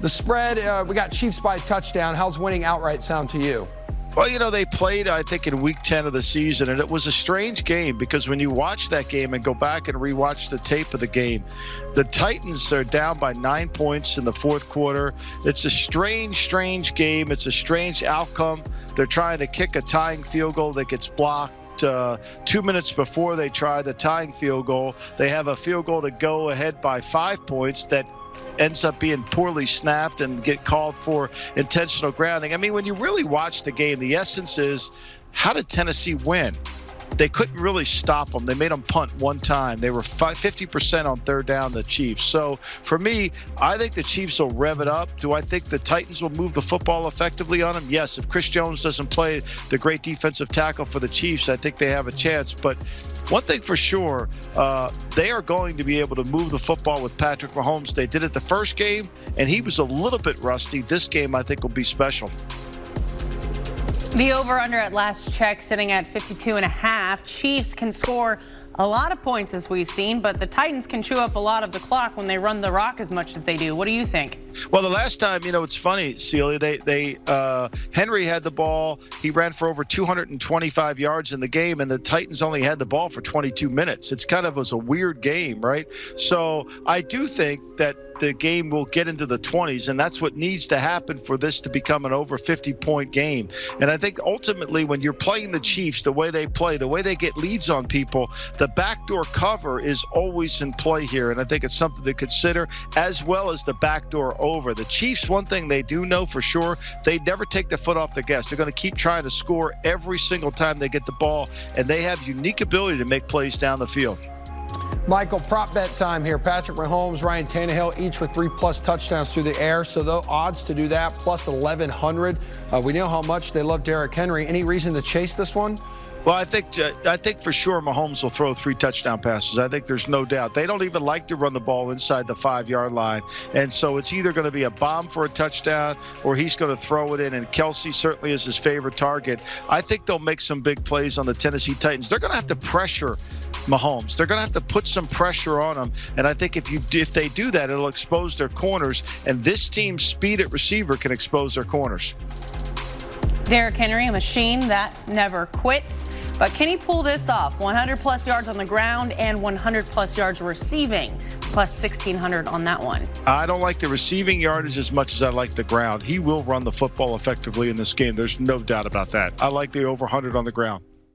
The spread, we got Chiefs by a touchdown. How's winning outright sound to you? Well, you know, they played, I think, in week 10 of the season, and it was a strange game because when you watch that game and go back and rewatch the tape of the game, the Titans are down by 9 points in the fourth quarter. It's a strange game. It's a strange outcome. They're trying to kick a tying field goal that gets blocked. 2 minutes before they try the tying field goal, they have a field goal to go ahead by 5 points that ends up being poorly snapped and get called for intentional grounding. I mean, when you really watch the game, the essence is, how did Tennessee win? They couldn't really stop them. They made them punt one time. They were 50% on third down, the Chiefs. So for me, I think the Chiefs will rev it up. Do I think the Titans will move the football effectively on them? Yes. If Chris Jones doesn't play the great defensive tackle for the Chiefs, I think they have a chance. But one thing for sure, they are going to be able to move the football with Patrick Mahomes. They did it the first game, and he was a little bit rusty. This game, I think, will be special. The over-under at last check sitting at 52.5. Chiefs can score a lot of points, as we've seen, but the Titans can chew up a lot of the clock when they run the rock as much as they do. What do you think? Well, the last time, you know, it's funny, Celia, Henry had the ball. He ran for over 225 yards in the game, and the Titans only had the ball for 22 minutes. It's kind of was a weird game, right? So I do think that the game will get into the 20s, and that's what needs to happen for this to become an over 50-point game. And I think ultimately when you're playing the Chiefs, the way they play, the way they get leads on people, the backdoor cover is always in play here, and I think it's something to consider, as well as the backdoor over. The Chiefs, one thing they do know for sure, they never take their foot off the gas. They're going to keep trying to score every single time they get the ball, and they have unique ability to make plays down the field. Michael, prop bet time here. Patrick Mahomes, Ryan Tannehill, each with 3+ touchdowns through the air. So the odds to do that, plus 1,100. We know how much they love Derrick Henry. Any reason to chase this one? Well, I think for sure Mahomes will throw 3 touchdown passes. I think there's no doubt. They don't even like to run the ball inside the 5-yard line. And so it's either going to be a bomb for a touchdown or he's going to throw it in. And Kelsey certainly is his favorite target. I think they'll make some big plays on the Tennessee Titans. They're going to have to pressure Mahomes. They're going to have to put some pressure on him. And I think if they do that, it'll expose their corners. And this team's speed at receiver can expose their corners. Derrick Henry, a machine that never quits. But can he pull this off? 100+ yards on the ground and 100+ yards receiving, plus 1,600 on that one. I don't like the receiving yardage as much as I like the ground. He will run the football effectively in this game. There's no doubt about that. I like the over 100 on the ground.